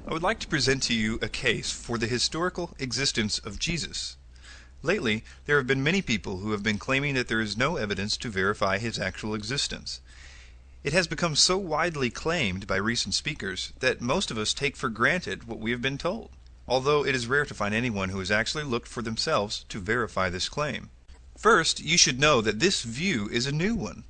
I would like to present to you a case for the historical existence of Jesus. Lately, there have been many people who have been claiming that there is no evidence to verify his actual existence. It has become so widely claimed by recent speakers that most of us take for granted what we have been told, although it is rare to find anyone who has actually looked for themselves to verify this claim. First, you should know that this view is a new one.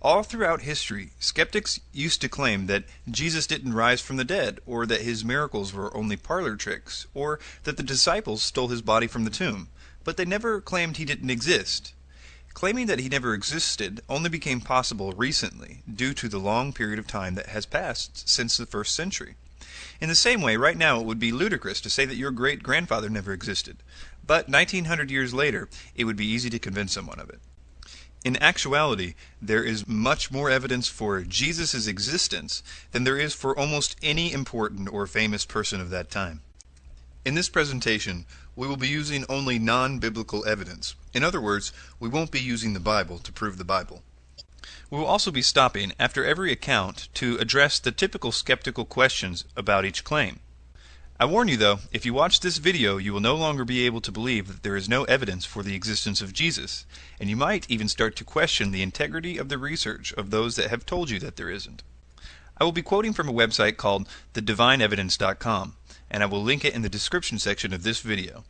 All throughout history, skeptics used to claim that Jesus didn't rise from the dead, or that his miracles were only parlor tricks, or that the disciples stole his body from the tomb, but they never claimed he didn't exist. Claiming that he never existed only became possible recently, due to the long period of time that has passed since the first century. In the same way, right now it would be ludicrous to say that your great-grandfather never existed, but 1900 years later, it would be easy to convince someone of it. In actuality, there is much more evidence for Jesus' existence than there is for almost any important or famous person of that time. In this presentation, we will be using only non-biblical evidence. In other words, we won't be using the Bible to prove the Bible. We will also be stopping after every account to address the typical skeptical questions about each claim. I warn you though, if you watch this video, you will no longer be able to believe that there is no evidence for the existence of Jesus, and you might even start to question the integrity of the research of those that have told you that there isn't. I will be quoting from a website called thedivineevidence.com, and I will link it in the description section of this video.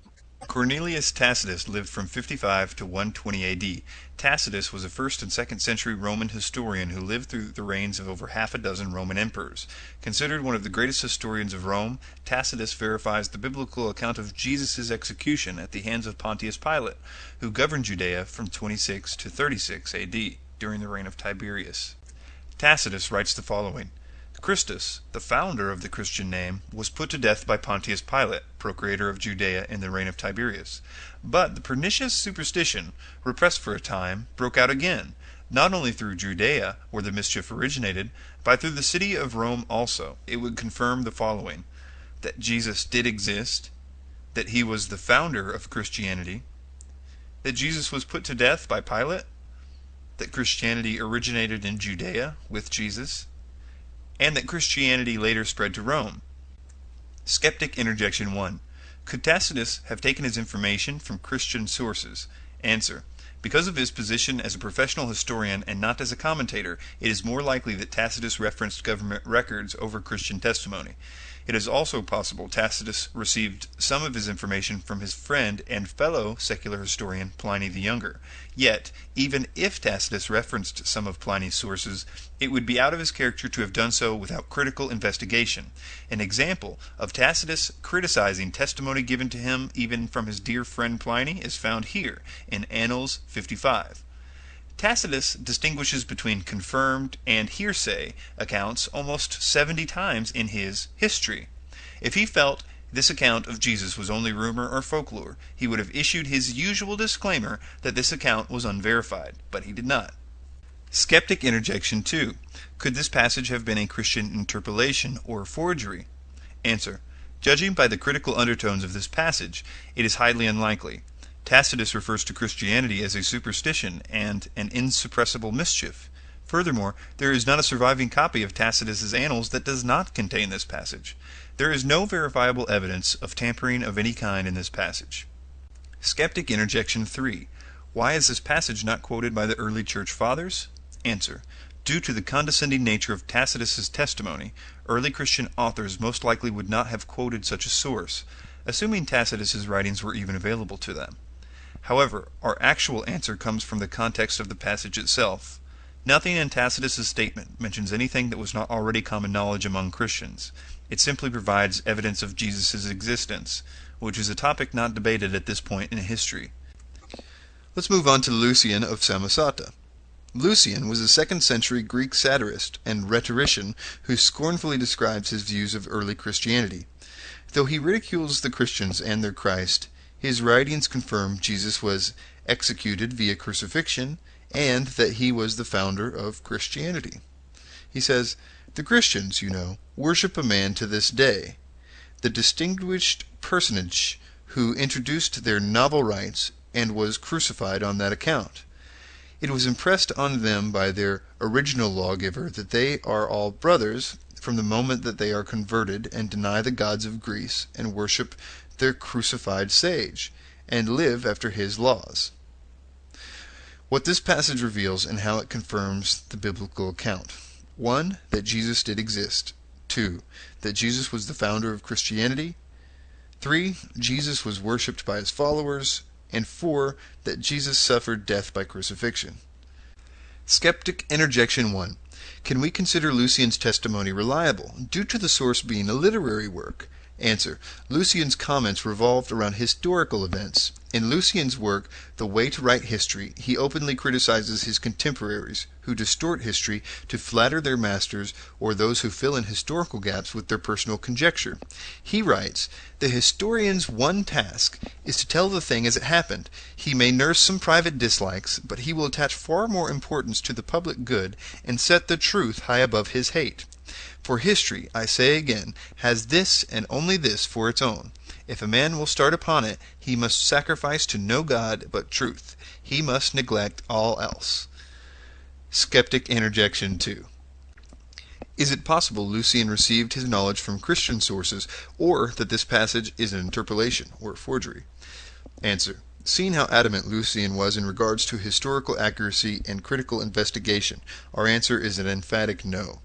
Cornelius Tacitus lived from 55 to 120 AD. Tacitus was a 1st and 2nd century Roman historian who lived through the reigns of over half a dozen Roman emperors. Considered one of the greatest historians of Rome, Tacitus verifies the biblical account of Jesus' execution at the hands of Pontius Pilate, who governed Judea from 26 to 36 AD during the reign of Tiberius. Tacitus writes the following: Christus, the founder of the Christian name, was put to death by Pontius Pilate, procurator of Judea in the reign of Tiberius. But the pernicious superstition, repressed for a time, broke out again, not only through Judea, where the mischief originated, but through the city of Rome also. It would confirm the following: that Jesus did exist, that he was the founder of Christianity, that Jesus was put to death by Pilate, that Christianity originated in Judea with Jesus, and that Christianity later spread to Rome. Skeptic Interjection 1. Could Tacitus have taken his information from Christian sources? Answer: because of his position as a professional historian and not as a commentator, it is more likely that Tacitus referenced government records over Christian testimony. It is also possible Tacitus received some of his information from his friend and fellow secular historian Pliny the Younger. Yet, even if Tacitus referenced some of Pliny's sources, it would be out of his character to have done so without critical investigation. An example of Tacitus criticizing testimony given to him even from his dear friend Pliny is found here in Annals 55. Tacitus distinguishes between confirmed and hearsay accounts almost 70 times in his History. If he felt this account of Jesus was only rumor or folklore, he would have issued his usual disclaimer that this account was unverified, but he did not. Skeptic Interjection 2. Could this passage have been a Christian interpolation or forgery? Answer: judging by the critical undertones of this passage, it is highly unlikely. Tacitus refers to Christianity as a superstition and an insuppressible mischief. Furthermore, there is not a surviving copy of Tacitus's Annals that does not contain this passage. There is no verifiable evidence of tampering of any kind in this passage. Skeptic Interjection 3. Why is this passage not quoted by the early church fathers? Answer: due to the condescending nature of Tacitus's testimony, early Christian authors most likely would not have quoted such a source, assuming Tacitus's writings were even available to them. However, our actual answer comes from the context of the passage itself. Nothing in Tacitus's statement mentions anything that was not already common knowledge among Christians. It simply provides evidence of Jesus' existence, which is a topic not debated at this point in history. Let's move on to Lucian of Samosata. Lucian was a 2nd century Greek satirist and rhetorician who scornfully describes his views of early Christianity. Though he ridicules the Christians and their Christ, his writings confirm Jesus was executed via crucifixion and that he was the founder of Christianity. He says, "The Christians, you know, worship a man to this day, the distinguished personage who introduced their novel rites and was crucified on that account. It was impressed on them by their original lawgiver that they are all brothers, from the moment that they are converted and deny the gods of Greece and worship their crucified sage, and live after his laws. What this passage reveals and how it confirms the biblical account: 1. That Jesus did exist. 2. That Jesus was the founder of Christianity. 3. Jesus was worshipped by his followers. And 4. That Jesus suffered death by crucifixion. Skeptic Interjection 1. Can we consider Lucian's testimony reliable, due to the source being a literary work? Answer. Lucian's comments revolved around historical events. In Lucian's work, The Way to Write History, he openly criticizes his contemporaries, who distort history to flatter their masters or those who fill in historical gaps with their personal conjecture. He writes, "The historian's one task is to tell the thing as it happened. He may nurse some private dislikes, but he will attach far more importance to the public good and set the truth high above his hate. For history, I say again, has this and only this for its own. If a man will start upon it, he must sacrifice to no god but truth. He must neglect all else." Skeptic Interjection 2. Is it possible Lucian received his knowledge from Christian sources, or that this passage is an interpolation, or forgery? Answer. Seeing how adamant Lucian was in regards to historical accuracy and critical investigation, our answer is an emphatic no.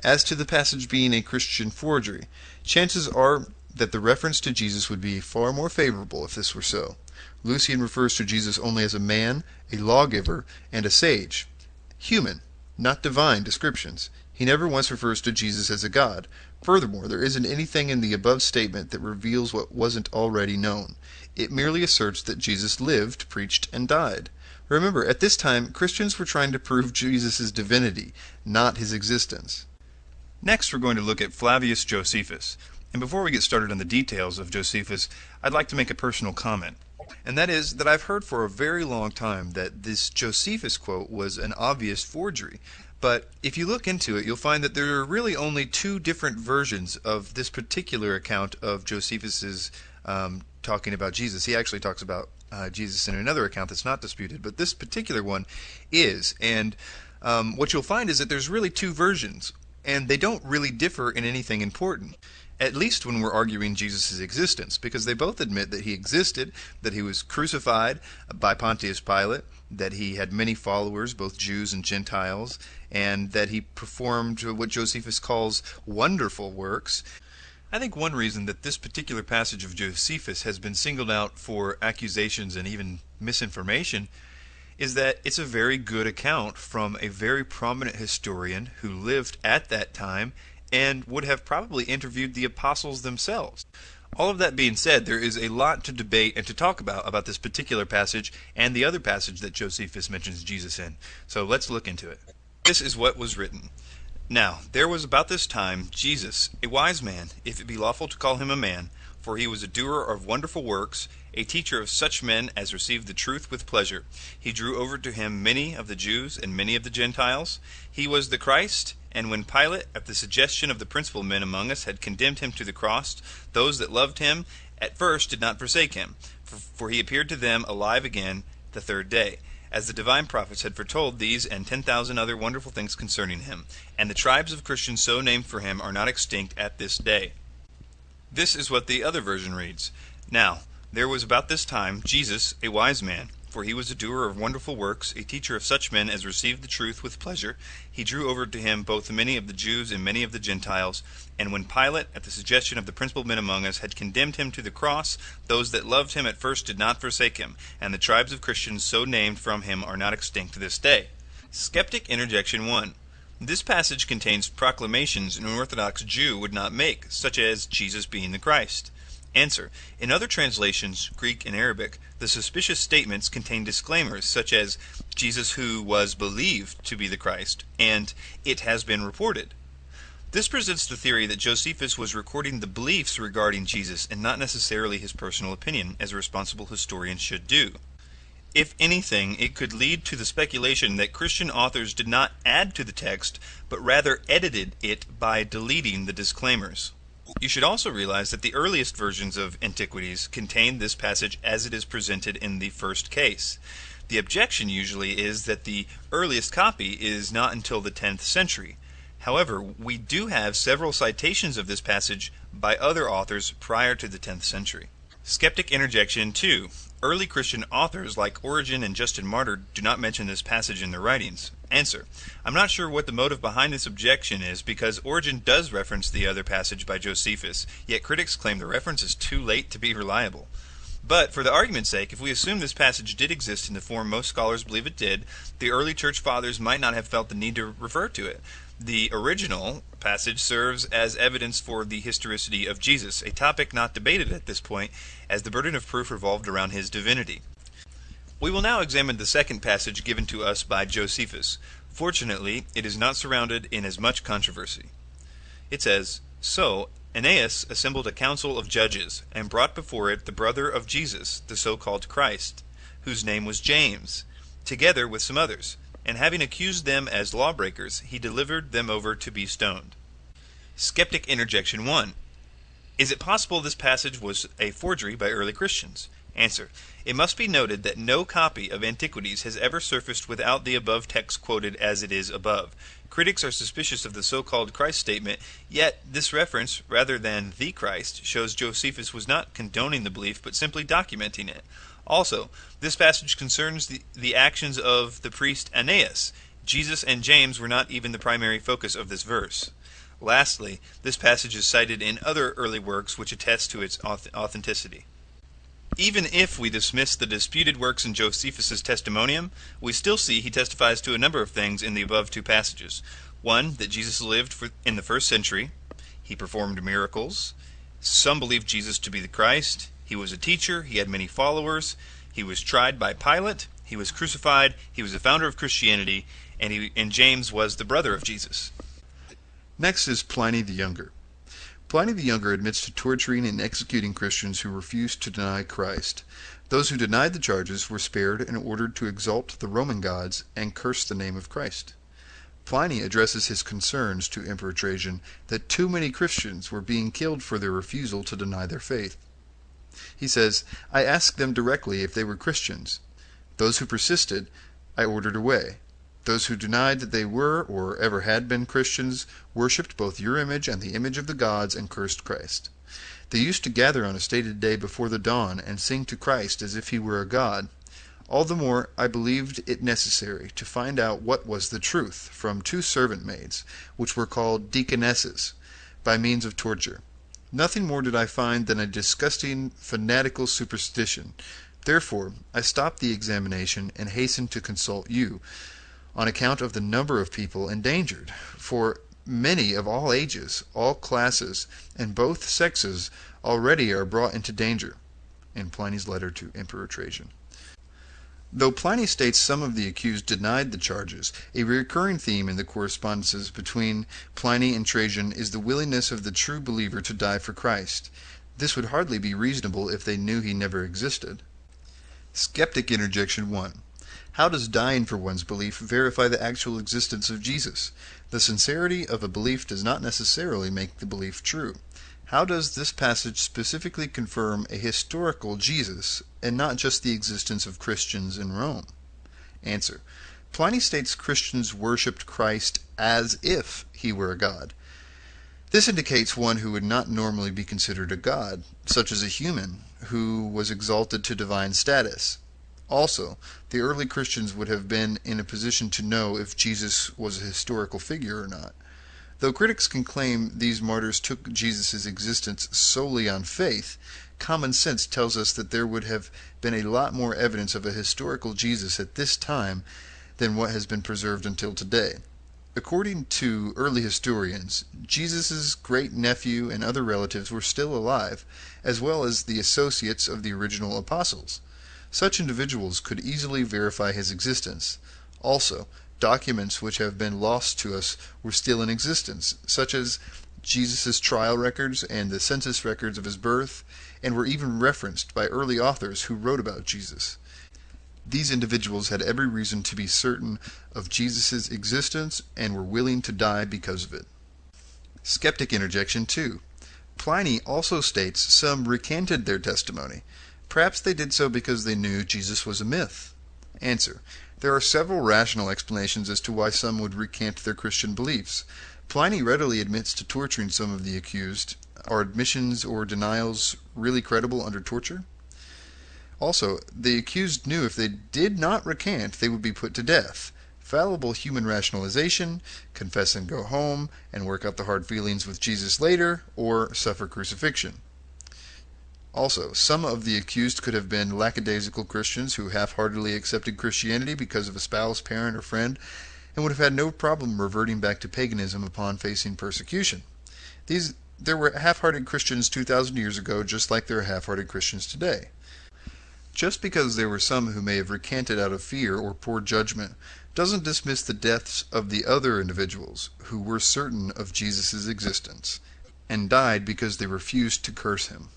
As to the passage being a Christian forgery, chances are that the reference to Jesus would be far more favorable if this were so. Lucian refers to Jesus only as a man, a lawgiver, and a sage. Human, not divine descriptions. He never once refers to Jesus as a god. Furthermore, there isn't anything in the above statement that reveals what wasn't already known. It merely asserts that Jesus lived, preached, and died. Remember, at this time, Christians were trying to prove Jesus' divinity, not his existence. Next, we're going to look at Flavius Josephus. And before we get started on the details of Josephus, I'd like to make a personal comment. And that is that I've heard for a very long time that this Josephus quote was an obvious forgery. But if you look into it, you'll find that there are really only two different versions of this particular account of Josephus's talking about Jesus. He actually talks about Jesus in another account that's not disputed, but this particular one is. And what you'll find is that there's really two versions, and they don't really differ in anything important. At least when we're arguing Jesus' existence, because they both admit that he existed, that he was crucified by Pontius Pilate, that he had many followers, both Jews and Gentiles, and that he performed what Josephus calls wonderful works. I think one reason that this particular passage of Josephus has been singled out for accusations and even misinformation is that it's a very good account from a very prominent historian who lived at that time and would have probably interviewed the apostles themselves. All of that being said, there is a lot to debate and to talk about this particular passage and the other passage that Josephus mentions Jesus in. So let's look into it. This is what was written. Now, there was about this time Jesus, a wise man, if it be lawful to call him a man, for he was a doer of wonderful works, a teacher of such men as received the truth with pleasure. He drew over to him many of the Jews and many of the Gentiles. He was the Christ. And when Pilate, at the suggestion of the principal men among us, had condemned him to the cross, those that loved him at first did not forsake him, for he appeared to them alive again the third day, as the divine prophets had foretold these and 10,000 other wonderful things concerning him. And the tribes of Christians so named for him are not extinct at this day. This is what the other version reads. Now, there was about this time Jesus, a wise man, for he was a doer of wonderful works, a teacher of such men as received the truth with pleasure. He drew over to him both many of the Jews and many of the Gentiles. And when Pilate, at the suggestion of the principal men among us, had condemned him to the cross, those that loved him at first did not forsake him, and the tribes of Christians so named from him are not extinct to this day. Skeptic Interjection 1. This passage contains proclamations an Orthodox Jew would not make, such as Jesus being the Christ. Answer. In other translations, Greek and Arabic, the suspicious statements contain disclaimers such as Jesus who was believed to be the Christ and it has been reported. This presents the theory that Josephus was recording the beliefs regarding Jesus and not necessarily his personal opinion, as a responsible historian should do. If anything, it could lead to the speculation that Christian authors did not add to the text, but rather edited it by deleting the disclaimers. You should also realize that the earliest versions of Antiquities contain this passage as it is presented in the first case. The objection usually is that the earliest copy is not until the 10th century. However, we do have several citations of this passage by other authors prior to the 10th century. Skeptic interjection 2. Early Christian authors like Origen and Justin Martyr do not mention this passage in their writings. Answer: I'm not sure what the motive behind this objection is, because Origen does reference the other passage by Josephus, yet critics claim the reference is too late to be reliable. But, for the argument's sake, if we assume this passage did exist in the form most scholars believe it did, the early church fathers might not have felt the need to refer to it. The original passage serves as evidence for the historicity of Jesus, a topic not debated at this point, as the burden of proof revolved around his divinity. We will now examine the second passage given to us by Josephus. Fortunately, it is not surrounded in as much controversy. It says, "So Aeneas assembled a council of judges, and brought before it the brother of Jesus, the so-called Christ, whose name was James, together with some others. And having accused them as lawbreakers, he delivered them over to be stoned." Skeptic interjection 1. Is it possible this passage was a forgery by early Christians? Answer: it must be noted that no copy of Antiquities has ever surfaced without the above text quoted as it is above. Critics are suspicious of the so-called Christ statement, yet this reference, rather than the Christ, shows Josephus was not condoning the belief, but simply documenting it. Also, this passage concerns the actions of the priest Aeneas. Jesus and James were not even the primary focus of this verse. Lastly, this passage is cited in other early works which attest to its authenticity. Even if we dismiss the disputed works in Josephus' testimonium, we still see he testifies to a number of things in the above two passages. 1. That Jesus lived in the first century. He performed miracles. Some believe Jesus to be the Christ. He was a teacher. He had many followers. He was tried by Pilate. He was crucified. He was the founder of Christianity. And James was the brother of Jesus. Next is Pliny the Younger. Pliny the Younger admits to torturing and executing Christians who refused to deny Christ. Those who denied the charges were spared and ordered to exalt the Roman gods and curse the name of Christ. Pliny addresses his concerns to Emperor Trajan that too many Christians were being killed for their refusal to deny their faith. He says, "I asked them directly if they were Christians. Those who persisted, I ordered away. Those who denied that they were or ever had been Christians worshipped both your image and the image of the gods and cursed Christ. They used to gather on a stated day before the dawn and sing to Christ as if he were a god. All the more I believed it necessary to find out what was the truth from 2 servant maids, which were called deaconesses, by means of torture. Nothing more did I find than a disgusting fanatical superstition. Therefore I stopped the examination and hastened to consult you, on account of the number of people endangered, for many of all ages, all classes, and both sexes already are brought into danger." In Pliny's letter to Emperor Trajan. Though Pliny states some of the accused denied the charges, a recurring theme in the correspondences between Pliny and Trajan is the willingness of the true believer to die for Christ. This would hardly be reasonable if they knew he never existed. Skeptic interjection 1. How does dying for one's belief verify the actual existence of Jesus? The sincerity of a belief does not necessarily make the belief true. How does this passage specifically confirm a historical Jesus and not just the existence of Christians in Rome? Answer: Pliny states Christians worshipped Christ as if he were a god. This indicates one who would not normally be considered a god, such as a human, who was exalted to divine status. Also, the early Christians would have been in a position to know if Jesus was a historical figure or not. Though critics can claim these martyrs took Jesus' existence solely on faith, common sense tells us that there would have been a lot more evidence of a historical Jesus at this time than what has been preserved until today. According to early historians, Jesus' great-nephew and other relatives were still alive, as well as the associates of the original apostles. Such individuals could easily verify his existence. Also, documents which have been lost to us were still in existence, such as Jesus' trial records and the census records of his birth, and were even referenced by early authors who wrote about Jesus. These individuals had every reason to be certain of Jesus' existence and were willing to die because of it. Skeptic interjection 2. Pliny also states some recanted their testimony. Perhaps they did so because they knew Jesus was a myth. Answer: there are several rational explanations as to why some would recant their Christian beliefs. Pliny readily admits to torturing some of the accused. Are admissions or denials really credible under torture? Also, the accused knew if they did not recant, they would be put to death. Fallible human rationalization, confess and go home, and work out the hard feelings with Jesus later, or suffer crucifixion. Also, some of the accused could have been lackadaisical Christians who half-heartedly accepted Christianity because of a spouse, parent, or friend, and would have had no problem reverting back to paganism upon facing persecution. There were half-hearted Christians 2,000 years ago, just like there are half-hearted Christians today. Just because there were some who may have recanted out of fear or poor judgment doesn't dismiss the deaths of the other individuals who were certain of Jesus' existence and died because they refused to curse him.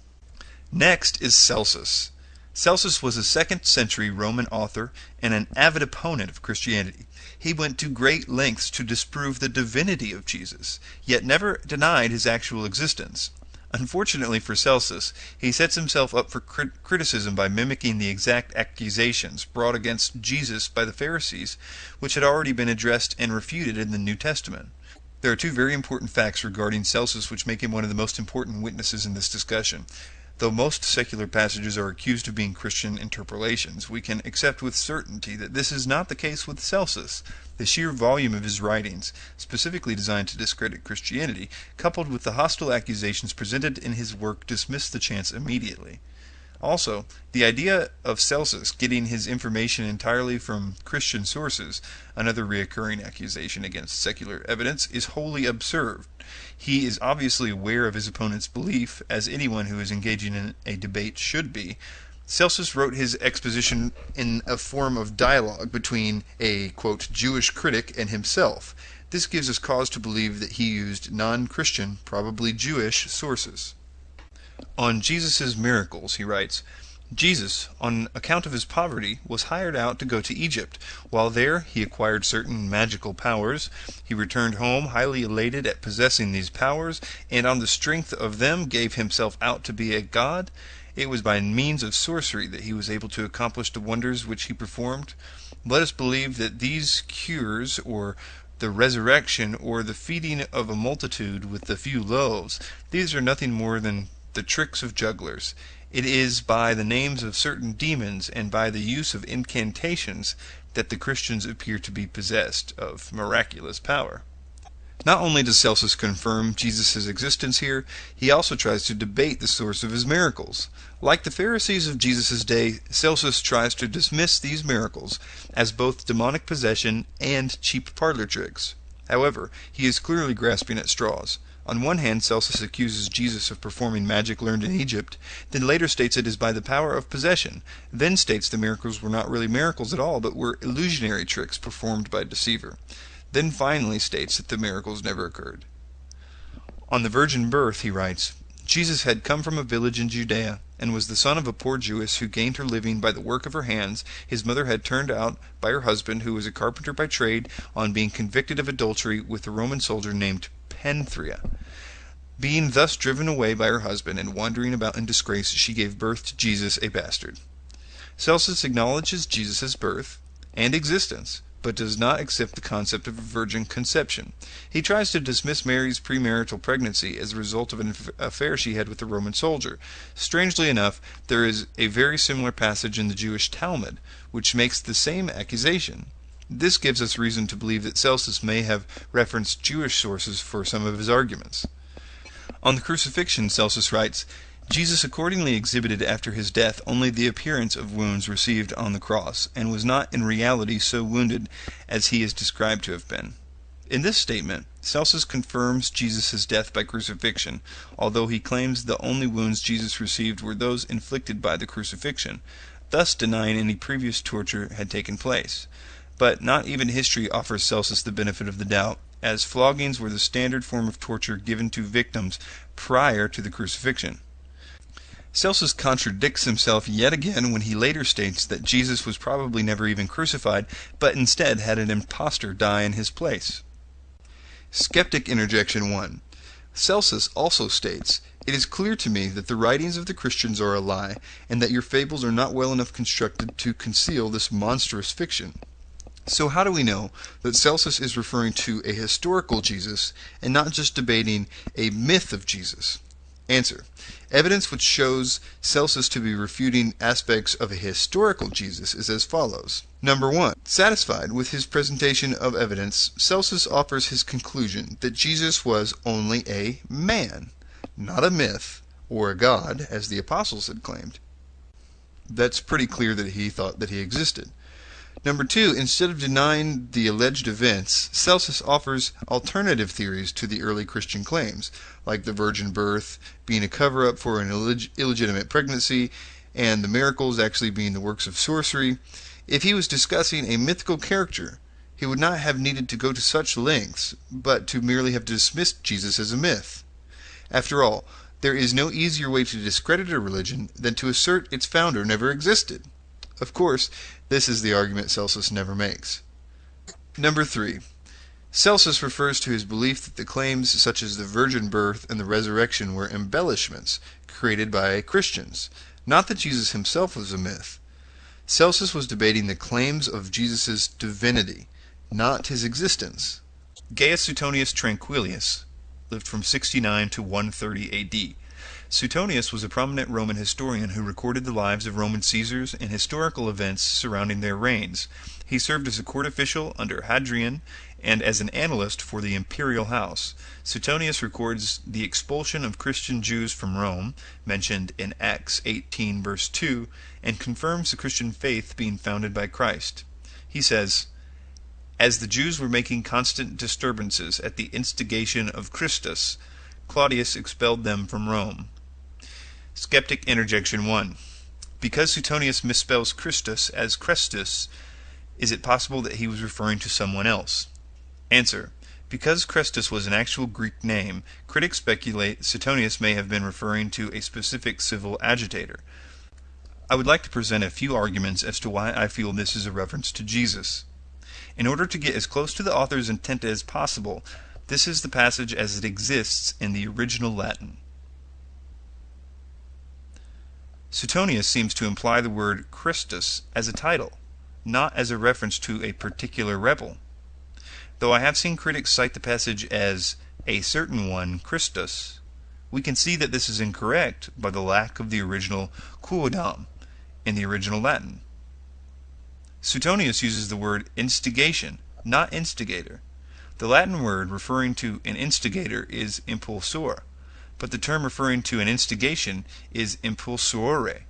Next is Celsus. Celsus was a 2nd century Roman author and an avid opponent of Christianity. He went to great lengths to disprove the divinity of Jesus, yet never denied his actual existence. Unfortunately for Celsus, he sets himself up for criticism by mimicking the exact accusations brought against Jesus by the Pharisees, which had already been addressed and refuted in the New Testament. There are two very important facts regarding Celsus which make him one of the most important witnesses in this discussion. Though most secular passages are accused of being Christian interpolations, we can accept with certainty that this is not the case with Celsus. The sheer volume of his writings, specifically designed to discredit Christianity, coupled with the hostile accusations presented in his work, dismiss the chance immediately. Also, the idea of Celsus getting his information entirely from Christian sources, another recurring accusation against secular evidence, is wholly absurd. He is obviously aware of his opponent's belief, as anyone who is engaging in a debate should be. Celsus wrote his exposition in a form of dialogue between a, quote, Jewish critic and himself. This gives us cause to believe that he used non-Christian, probably Jewish, sources. On Jesus' miracles, he writes, Jesus, on account of his poverty, was hired out to go to Egypt. While there, he acquired certain magical powers. He returned home highly elated at possessing these powers, and on the strength of them gave himself out to be a god. It was by means of sorcery that he was able to accomplish the wonders which he performed. Let us believe that these cures, or the resurrection, or the feeding of a multitude with the few loaves, these are nothing more than the tricks of jugglers. It is by the names of certain demons and by the use of incantations that the Christians appear to be possessed of miraculous power. Not only does Celsus confirm Jesus' existence here, he also tries to debate the source of his miracles. Like the Pharisees of Jesus' day, Celsus tries to dismiss these miracles as both demonic possession and cheap parlor tricks. However, he is clearly grasping at straws. On one hand, Celsus accuses Jesus of performing magic learned in Egypt, then later states it is by the power of possession, then states the miracles were not really miracles at all, but were illusionary tricks performed by a deceiver, then finally states that the miracles never occurred. On the virgin birth, he writes, Jesus had come from a village in Judea, and was the son of a poor Jewess who gained her living by the work of her hands. His mother had turned out by her husband, who was a carpenter by trade, on being convicted of adultery with a Roman soldier named Panthria. Being thus driven away by her husband and wandering about in disgrace, she gave birth to Jesus, a bastard. Celsus acknowledges Jesus' birth and existence, but does not accept the concept of a virgin conception. He tries to dismiss Mary's premarital pregnancy as a result of an affair she had with a Roman soldier. Strangely enough, there is a very similar passage in the Jewish Talmud, which makes the same accusation. This gives us reason to believe that Celsus may have referenced Jewish sources for some of his arguments. On the crucifixion, Celsus writes, Jesus accordingly exhibited after his death only the appearance of wounds received on the cross, and was not in reality so wounded as he is described to have been. In this statement, Celsus confirms Jesus' death by crucifixion, although he claims the only wounds Jesus received were those inflicted by the crucifixion, thus denying any previous torture had taken place. But not even history offers Celsus the benefit of the doubt, as floggings were the standard form of torture given to victims prior to the crucifixion. Celsus contradicts himself yet again when he later states that Jesus was probably never even crucified, but instead had an impostor die in his place. Skeptic Interjection 1. Celsus also states, "It is clear to me that the writings of the Christians are a lie, and that your fables are not well enough constructed to conceal this monstrous fiction." So how do we know that Celsus is referring to a historical Jesus and not just debating a myth of Jesus? Answer: evidence which shows Celsus to be refuting aspects of a historical Jesus is as follows. Number 1. Satisfied with his presentation of evidence, Celsus offers his conclusion that Jesus was only a man, not a myth or a god, as the apostles had claimed. That's pretty clear that he thought that he existed. Number 2, instead of denying the alleged events, Celsus offers alternative theories to the early Christian claims, like the virgin birth being a cover-up for an illegitimate pregnancy, and the miracles actually being the works of sorcery. If he was discussing a mythical character, he would not have needed to go to such lengths, but to merely have dismissed Jesus as a myth. After all, there is no easier way to discredit a religion than to assert its founder never existed. Of course, this is the argument Celsus never makes. Number 3. Celsus refers to his belief that the claims such as the virgin birth and the resurrection were embellishments created by Christians, not that Jesus himself was a myth. Celsus was debating the claims of Jesus' divinity, not his existence. Gaius Suetonius Tranquillus lived from 69 to 130 A.D. Suetonius was a prominent Roman historian who recorded the lives of Roman Caesars and historical events surrounding their reigns. He served as a court official under Hadrian and as an annalist for the imperial house. Suetonius records the expulsion of Christian Jews from Rome, mentioned in Acts 18 verse 2, and confirms the Christian faith being founded by Christ. He says, "As the Jews were making constant disturbances at the instigation of Christus, Claudius expelled them from Rome." Skeptic interjection 1. Because Suetonius misspells Christus as Chrestus, is it possible that he was referring to someone else? Answer: because Chrestus was an actual Greek name, critics speculate Suetonius may have been referring to a specific civil agitator. I would like to present a few arguments as to why I feel this is a reference to Jesus. In order to get as close to the author's intent as possible, this is the passage as it exists in the original Latin. Suetonius seems to imply the word Christus as a title, not as a reference to a particular rebel. Though I have seen critics cite the passage as a certain one, Christus, we can see that this is incorrect by the lack of the original quodam in the original Latin. Suetonius uses the word instigation, not instigator. The Latin word referring to an instigator is impulsor, but the term referring to an instigation is impulsore.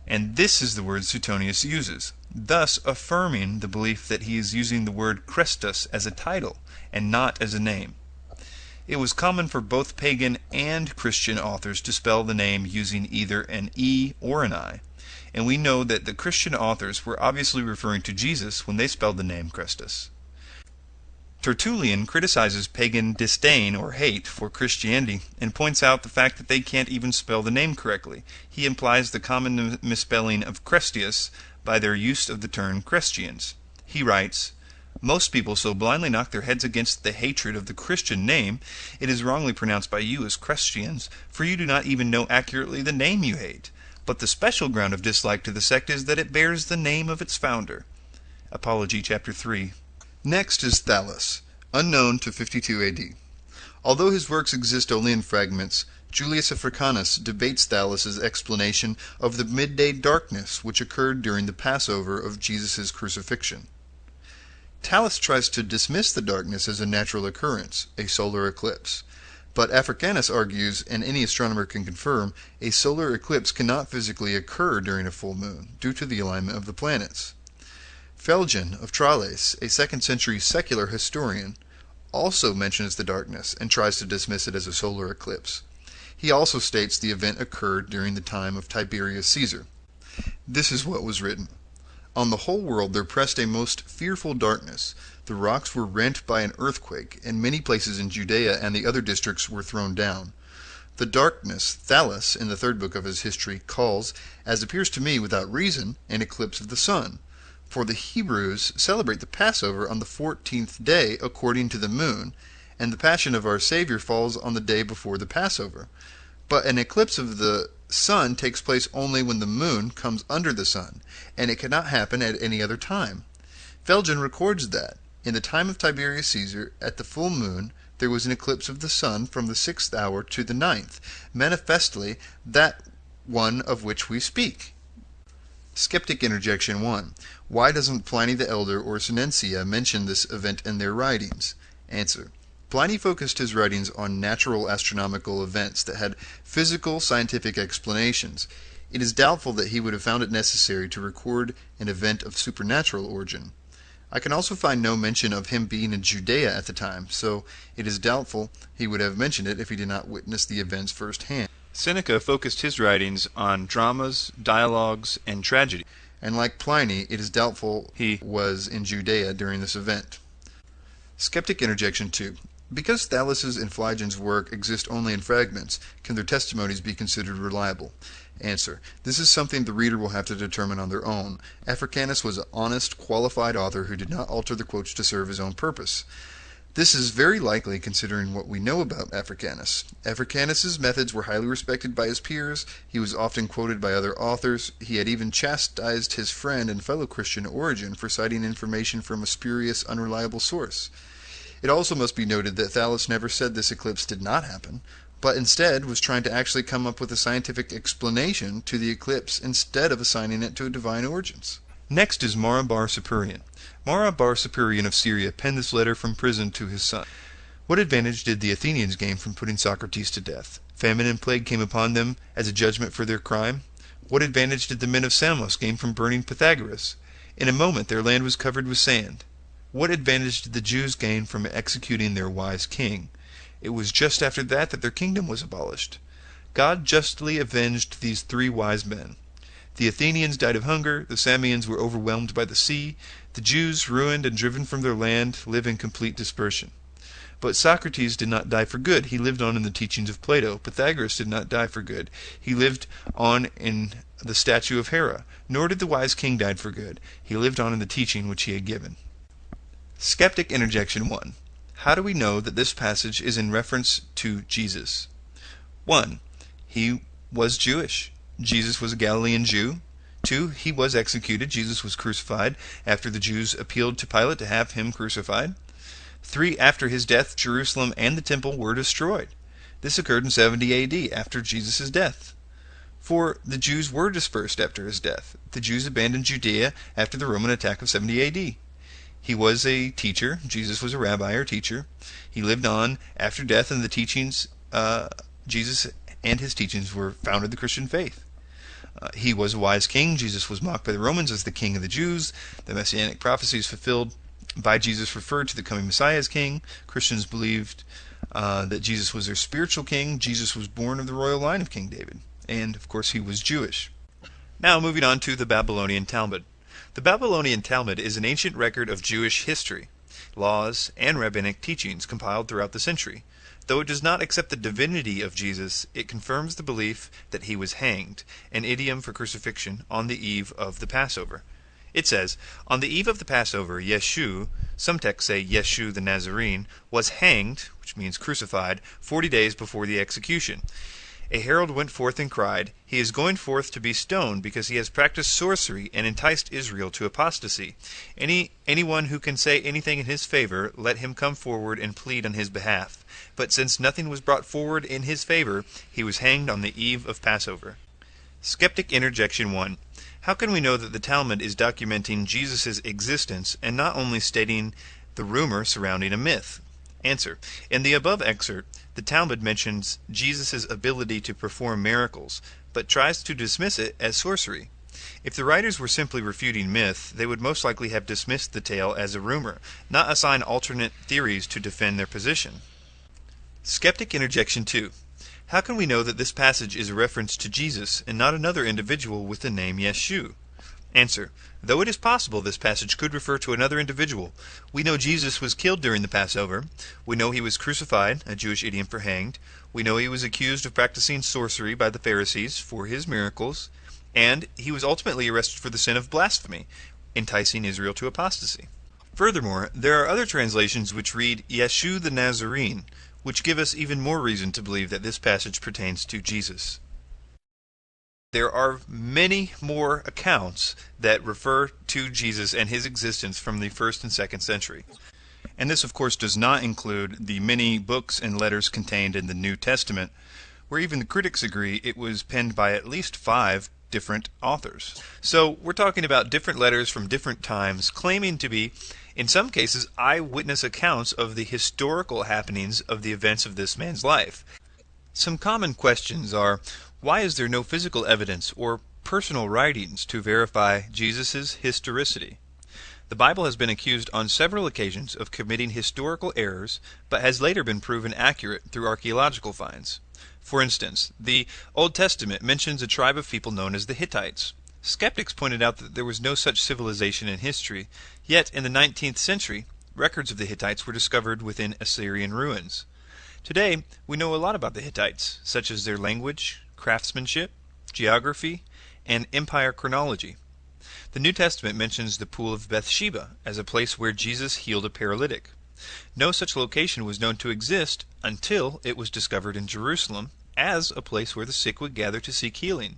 And this is the word Suetonius uses, thus affirming the belief that he is using the word Christus as a title and not as a name. It was common for both pagan and Christian authors to spell the name using either an E or an I, and we know that the Christian authors were obviously referring to Jesus when they spelled the name Christus. Tertullian criticizes pagan disdain or hate for Christianity and points out the fact that they can't even spell the name correctly. He implies the common misspelling of Crestius by their use of the term Christians. He writes, "Most people so blindly knock their heads against the hatred of the Christian name, it is wrongly pronounced by you as Christians, for you do not even know accurately the name you hate. But the special ground of dislike to the sect is that it bears the name of its founder." Apology, chapter 3. Next is Thallus, unknown to 52 AD. Although his works exist only in fragments, Julius Africanus debates Thallus' explanation of the midday darkness which occurred during the Passover of Jesus' crucifixion. Thallus tries to dismiss the darkness as a natural occurrence, a solar eclipse. But Africanus argues, and any astronomer can confirm, a solar eclipse cannot physically occur during a full moon, due to the alignment of the planets. Phlegon of Tralles, a 2nd century secular historian, also mentions the darkness and tries to dismiss it as a solar eclipse. He also states the event occurred during the time of Tiberius Caesar. This is what was written: "On the whole world there pressed a most fearful darkness. The rocks were rent by an earthquake, and many places in Judea and the other districts were thrown down. The darkness Thallus, in the 3rd book of his history, calls, as appears to me without reason, an eclipse of the sun. For the Hebrews celebrate the Passover on the 14th day according to the moon, and the Passion of our Savior falls on the day before the Passover. But an eclipse of the sun takes place only when the moon comes under the sun, and it cannot happen at any other time. Phlegon records that, in the time of Tiberius Caesar, at the full moon, there was an eclipse of the sun from the 6th hour to the 9th, manifestly that one of which we speak. Skeptic Interjection 1. Why doesn't Pliny the Elder or Senencia mention this event in their writings? Answer. Pliny focused his writings on natural astronomical events that had physical, scientific explanations. It is doubtful that he would have found it necessary to record an event of supernatural origin. I can also find no mention of him being in Judea at the time, so it is doubtful he would have mentioned it if he did not witness the events firsthand. Seneca focused his writings on dramas, dialogues, and tragedy. And like Pliny, it is doubtful he was in Judea during this event. Skeptic Interjection 2. Because Thales' and Phlegon's work exist only in fragments, can their testimonies be considered reliable? Answer. This is something the reader will have to determine on their own. Africanus was an honest, qualified author who did not alter the quotes to serve his own purpose. This is very likely considering what we know about Africanus. Africanus's methods were highly respected by his peers. He was often quoted by other authors. He had even chastised his friend and fellow Christian Origen for citing information from a spurious, unreliable source. It also must be noted that Thales never said this eclipse did not happen, but instead was trying to actually come up with a scientific explanation to the eclipse instead of assigning it to divine origins. Next is Mara bar Superion. Mara bar Superion of Syria penned this letter from prison to his son. What advantage did the Athenians gain from putting Socrates to death? Famine and plague came upon them as a judgment for their crime. What advantage did the men of Samos gain from burning Pythagoras? In a moment their land was covered with sand. What advantage did the Jews gain from executing their wise king? It was just after that that their kingdom was abolished. God justly avenged these three wise men. The Athenians died of hunger, the Samians were overwhelmed by the sea, the Jews, ruined and driven from their land, live in complete dispersion. But Socrates did not die for good. He lived on in the teachings of Plato. Pythagoras did not die for good. He lived on in the statue of Hera. Nor did the wise king die for good. He lived on in the teaching which he had given. Skeptic Interjection 1. How do we know that this passage is in reference to Jesus? 1. He was Jewish. Jesus was a Galilean Jew. 2. He was executed. Jesus was crucified after the Jews appealed to Pilate to have him crucified. 3. After his death, Jerusalem and the temple were destroyed. This occurred in 70 A.D., after Jesus' death. 4. The Jews were dispersed after his death. The Jews abandoned Judea after the Roman attack of 70 A.D. He was a teacher. Jesus was a rabbi or teacher. He lived on after death, and the teachings, Jesus and his teachings were founded the Christian faith. He was a wise king. Jesus was mocked by the Romans as the king of the Jews. The messianic prophecies fulfilled by Jesus referred to the coming Messiah as king. Christians believed that Jesus was their spiritual king. Jesus was born of the royal line of King David. And, of course, he was Jewish. Now, moving on to the Babylonian Talmud. The Babylonian Talmud is an ancient record of Jewish history, laws, and rabbinic teachings compiled throughout the century. Though it does not accept the divinity of Jesus, it confirms the belief that he was hanged, an idiom for crucifixion, on the eve of the Passover. It says, on the eve of the Passover, Yeshu, some texts say Yeshu the Nazarene, was hanged, which means crucified, 40 days before the execution. A herald went forth and cried, he is going forth to be stoned because he has practiced sorcery and enticed Israel to apostasy. Anyone who can say anything in his favor, let him come forward and plead on his behalf. But since nothing was brought forward in his favor, he was hanged on the eve of Passover. Skeptic Interjection 1. How can we know that the Talmud is documenting Jesus' existence and not only stating the rumor surrounding a myth? Answer. In the above excerpt, the Talmud mentions Jesus' ability to perform miracles, but tries to dismiss it as sorcery. If the writers were simply refuting myth, they would most likely have dismissed the tale as a rumor, not assign alternate theories to defend their position. Skeptic Interjection 2. How can we know that this passage is a reference to Jesus and not another individual with the name Yeshu? Answer. Though it is possible this passage could refer to another individual, we know Jesus was killed during the Passover. We know he was crucified, a Jewish idiom for hanged. We know he was accused of practicing sorcery by the Pharisees for his miracles. And he was ultimately arrested for the sin of blasphemy, enticing Israel to apostasy. Furthermore, there are other translations which read Yeshu the Nazarene, which give us even more reason to believe that this passage pertains to Jesus. there are many more accounts that refer to Jesus and his existence from the 1st and 2nd century. And this, of course, does not include the many books and letters contained in the New Testament, where even the critics agree it was penned by at least 5 different authors. So we're talking about different letters from different times claiming to be, in some cases, eyewitness accounts of the historical happenings of the events of this man's life. Some common questions are, why is there no physical evidence or personal writings to verify Jesus' historicity? The Bible has been accused on several occasions of committing historical errors, but has later been proven accurate through archaeological finds. For instance, the Old Testament mentions a tribe of people known as the Hittites. Skeptics pointed out that there was no such civilization in history, yet in the 19th century, records of the Hittites were discovered within Assyrian ruins. Today, we know a lot about the Hittites, such as their language, craftsmanship, geography, and empire chronology. The New Testament mentions the Pool of Bathsheba as a place where Jesus healed a paralytic. No such location was known to exist until it was discovered in Jerusalem as a place where the sick would gather to seek healing.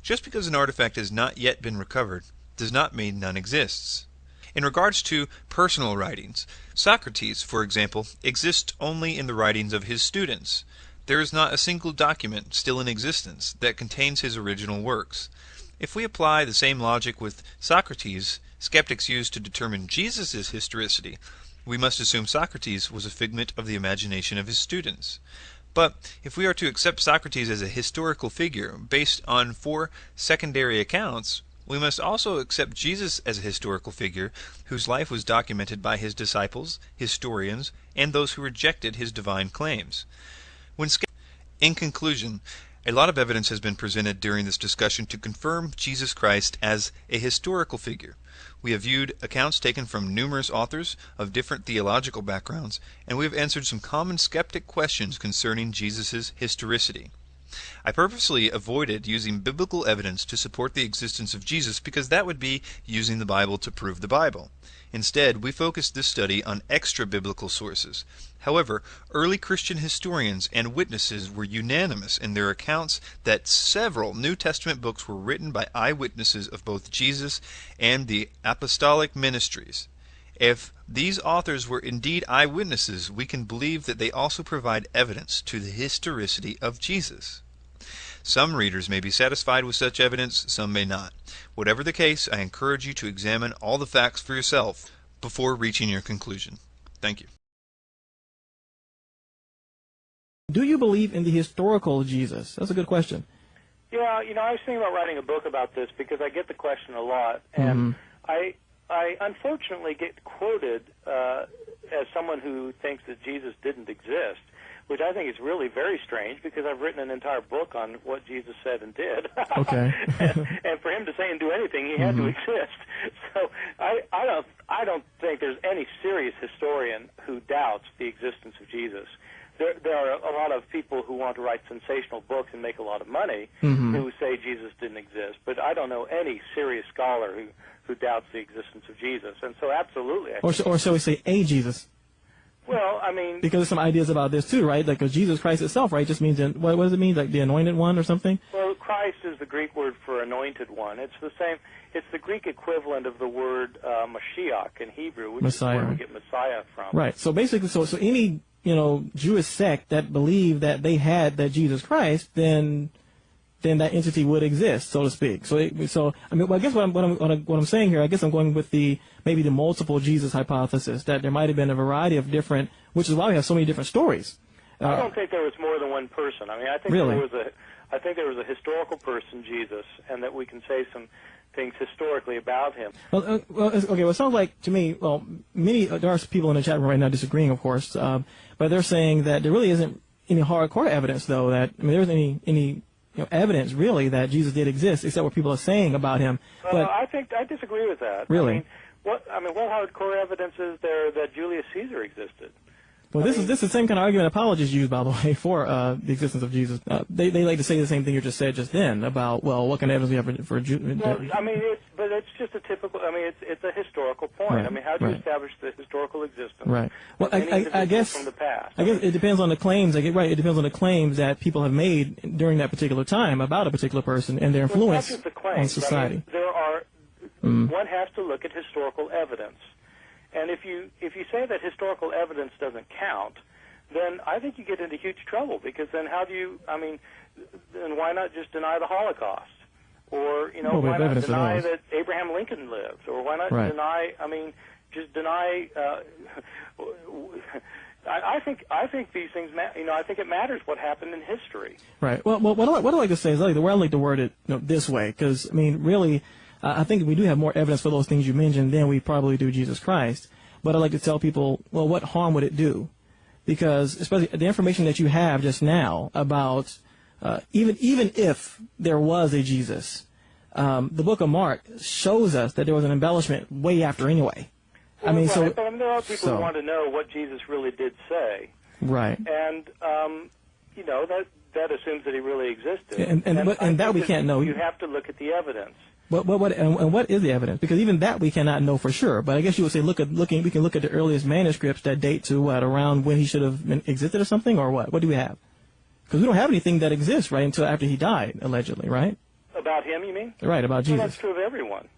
Just because an artifact has not yet been recovered does not mean none exists. In regards to personal writings, Socrates, for example, exists only in the writings of his students. There is not a single document still in existence that contains his original works. If we apply the same logic with Socrates, skeptics use to determine Jesus' historicity, we must assume Socrates was a figment of the imagination of his students. But if we are to accept Socrates as a historical figure based on 4 secondary accounts, we must also accept Jesus as a historical figure whose life was documented by his disciples, historians, and those who rejected his divine claims. In conclusion, a lot of evidence has been presented during this discussion to confirm Jesus Christ as a historical figure. We have viewed accounts taken from numerous authors of different theological backgrounds, and we have answered some common skeptic questions concerning Jesus' historicity. I purposely avoided using biblical evidence to support the existence of Jesus because that would be using the Bible to prove the Bible. Instead, we focused this study on extra-biblical sources. However, early Christian historians and witnesses were unanimous in their accounts that several New Testament books were written by eyewitnesses of both Jesus and the apostolic ministries. If these authors were indeed eyewitnesses, we can believe that they also provide evidence to the historicity of Jesus. Some readers may be satisfied with such evidence, some may not. Whatever the case, I encourage you to examine all the facts for yourself before reaching your conclusion. Thank you. Do you believe in the historical Jesus? That's a good question. Yeah, I was thinking about writing a book about this because I get the question a lot, and I unfortunately get quoted as someone who thinks that Jesus didn't exist, which I think is really very strange because I've written an entire book on what Jesus said and did. Okay. and for him to say and do anything, he had to exist. So I don't think there's any serious historian who doubts the existence of Jesus. There are a lot of people who want to write sensational books and make a lot of money who say Jesus didn't exist, but I don't know any serious scholar who doubts the existence of Jesus. And so absolutely. Or shall we say a Jesus? Well, I mean... Because there's some ideas about this too, right? Like, 'cause Jesus Christ itself, right, just means, what does it mean? Like the anointed one or something? Well, Christ is the Greek word for anointed one. It's the same, it's the Greek equivalent of the word Mashiach in Hebrew, which Messiah. is where we get Messiah from. Right. So basically, so any, Jewish sect that believed that they had that Jesus Christ, then that entity would exist, so to speak. So I mean, I guess what I'm saying here, I guess I'm going with maybe the multiple Jesus hypothesis, that there might have been a variety of different, which is why we have so many different stories. I don't think there was more than one person. I mean, I think really? there was a historical person, Jesus, and that we can say some things historically about him. Okay. Well, it sounds like to me. Well, there are people in the chat room right now disagreeing, of course, but they're saying that there really isn't any hardcore evidence, though. That there isn't any evidence really that Jesus did exist, except what people are saying about him. But I disagree with that. Really? What hardcore evidence is there that Julius Caesar existed? Well, this is the same kind of argument apologists use, by the way, for the existence of Jesus. They like to say the same thing you just said just then about, well, what kind of evidence we have for Judas? Well, I mean, it's just a typical. I mean, it's a historical point. Right, I mean, how do you right. establish the historical existence? Right. Well, of any I individual guess from the past. I guess it depends on the claims. Right. It depends on the claims that people have made during that particular time about a particular person and their Well, influence it's not just the claims. on society. I mean, there are. One has to look at historical evidence, and if you say that historical evidence doesn't count, then I think you get into huge trouble, because then how do you? I mean, then why not just deny the Holocaust? Or, Well, why not evidence of deny those. that Abraham Lincoln lived? Or why not Right. deny, just deny, I think these things, I think it matters what happened in history. Right. Well, what I like to say is, the way I like to word it this way, because, I mean, really, I think we do have more evidence for those things you mentioned than we probably do Jesus Christ. But I like to tell people, well, what harm would it do? Because, especially the information that you have just now about, even if there was a Jesus, the book of Mark shows us that there was an embellishment way after anyway. Well, I mean, right, but there are people so- who want to know what Jesus really did say. Right. And, that assumes that he really existed. And that we can't know. You have to look at the evidence. What is the evidence? Because even that we cannot know for sure. But I guess you would say we can look at the earliest manuscripts that date to around when he should have existed or something, or what? What do we have? Because we don't have anything that exists right until after he died, allegedly, right? About him, you mean? Right, about Jesus. Well, that's true of everyone.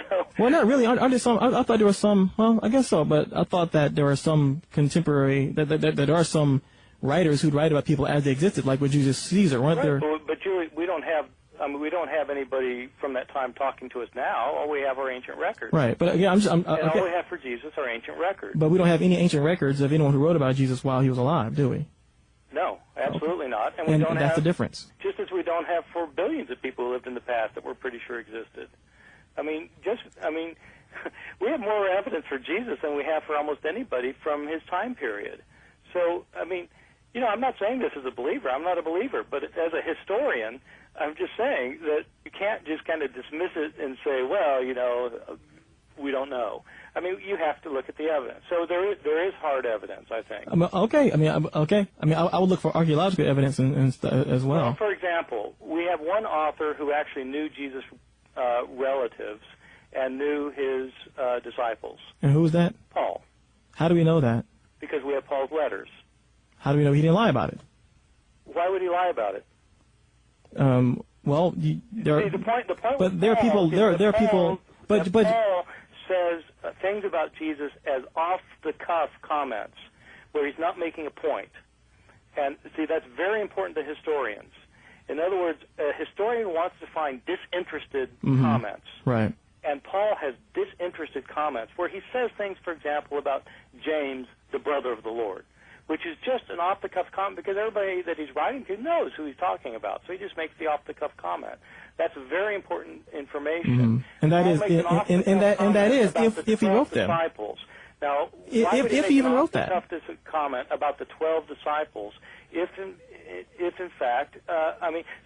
So, well, not really. Aren't there some? I thought there was some. Well, I guess so, but I thought that there were some contemporary that there are some writers who'd write about people as they existed, like with Julius Caesar, weren't right, there? but Julie, we don't have anybody from that time talking to us now. All we have are ancient records. Right, but again, and okay. all we have for Jesus are ancient records. But we don't have any ancient records of anyone who wrote about Jesus while he was alive, do we? No, absolutely not. And we And don't that's have, the difference. Just as we don't have for billions of people who lived in the past that we're pretty sure existed. We have more evidence for Jesus than we have for almost anybody from his time period. So, I'm not saying this as a believer. I'm not a believer. But as a historian, I'm just saying that you can't just kind of dismiss it and say, well, we don't know. You have to look at the evidence. So there is hard evidence, I think. Okay. I would look for archaeological evidence as well. Well, for example, we have one author who actually knew Jesus' relatives and knew his disciples. And who was that? Paul. How do we know that? Because we have Paul's letters. How do we know he didn't lie about it? Why would he lie about it? Well, See, the point but there are people. There are people. But Paul says things about Jesus as off-the-cuff comments, where he's not making a point. And see, that's very important to historians. In other words, a historian wants to find disinterested comments. Right. And Paul has disinterested comments where he says things, for example, about James, the brother of the Lord, which is just an off-the-cuff comment because everybody that he's writing to knows who he's talking about. So he just makes the off-the-cuff comment. That's very important information. And that is, if he wrote them. Disciples. Now, if he even wrote that. Off-the-cuff comment about the 12 disciples, if in fact,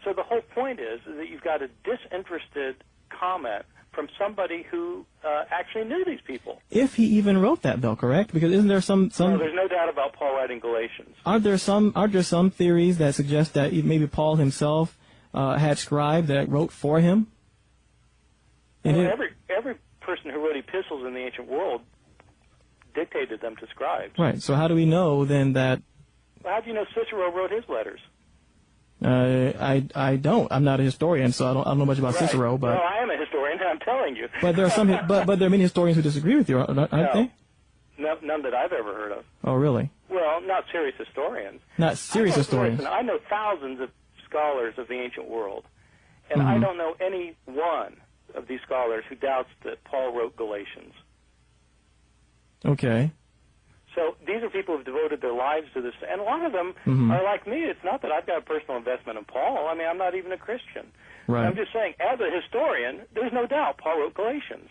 so the whole point is that you've got a disinterested comment from somebody who actually knew these people. If he even wrote that, though, correct? Because isn't there some? No, there's no doubt about Paul writing Galatians. Aren't there some theories that suggest that maybe Paul himself had scribes that wrote for him? Every person who wrote epistles in the ancient world dictated them to scribes. Right. So how do we know then that? Well, how do you know Cicero wrote his letters? I don't. I'm not a historian, so I don't know much about Cicero. But well, I am a historian, and I'm telling you. But there are some. but there are many historians who disagree with you, aren't they? No, none that I've ever heard of. Oh, really? Well, not serious historians. Not serious historians. Listen, I know thousands of scholars of the ancient world, and I don't know any one of these scholars who doubts that Paul wrote Galatians. Okay. So these are people who have devoted their lives to this, and a lot of them are like me. It's not that I've got a personal investment in Paul. I'm not even a Christian. Right. I'm just saying, as a historian, there's no doubt Paul wrote Galatians.